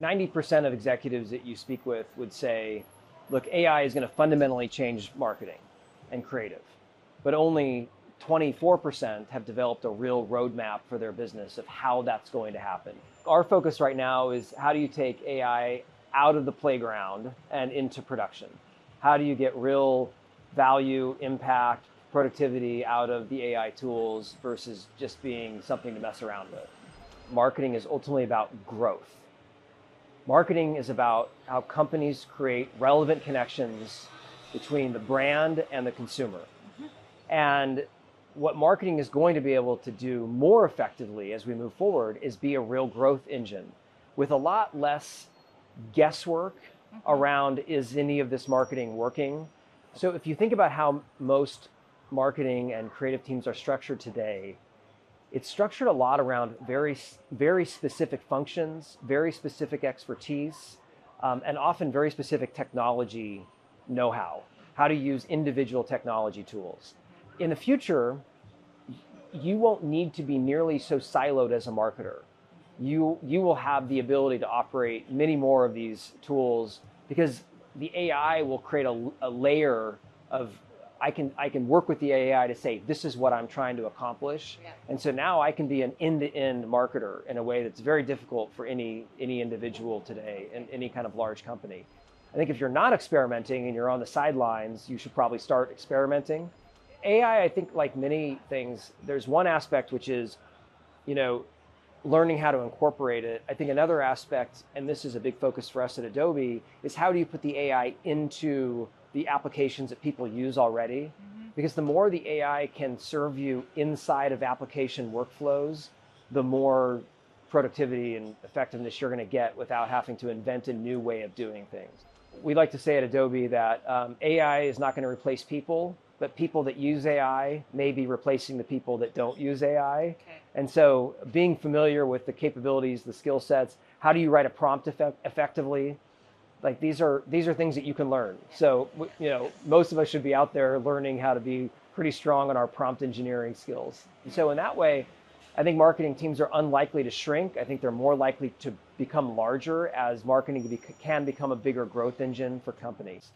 90% of executives that you speak with would say, look, AI is going to fundamentally change marketing and creative, but only 24% have developed a real roadmap for their business of how that's going to happen. Our focus right now is how do you take AI out of the playground and into production? How do you get real value, impact, productivity out of the AI tools versus just being something to mess around with? Marketing is ultimately about growth. Marketing is about how companies create relevant connections between the brand and the consumer. And what marketing is going to be able to do more effectively as we move forward is be a real growth engine with a lot less guesswork around, is any of this marketing working? So if you think about how most marketing and creative teams are structured today, it's structured a lot around very specific functions, very specific expertise, and often very specific technology know-how, how to use individual technology tools. In the future, you won't need to be nearly so siloed as a marketer. You will have the ability to operate many more of these tools because the AI will create a layer of, I can work with the AI to say, this is what I'm trying to accomplish. Yeah. And so now I can be an end-to-end marketer in a way that's very difficult for any individual today in any kind of large company. I think if you're not experimenting and you're on the sidelines, you should probably start experimenting. AI, I think, like many things, there's one aspect which is, learning how to incorporate it. I think another aspect, and this is a big focus for us at Adobe, is how do you put the AI into the applications that people use already? Because the more the AI can serve you inside of application workflows, the more productivity and effectiveness you're going to get without having to invent a new way of doing things. We like to say at Adobe that AI is not going to replace people, but people that use AI may be replacing the people that don't use AI. Okay. And so being familiar with the capabilities, the skill sets, how do you write a prompt effectively? Like these are things that you can learn. So, most of us should be out there learning how to be pretty strong on our prompt engineering skills. And so in that way, I think marketing teams are unlikely to shrink. I think they're more likely to become larger as marketing can become a bigger growth engine for companies.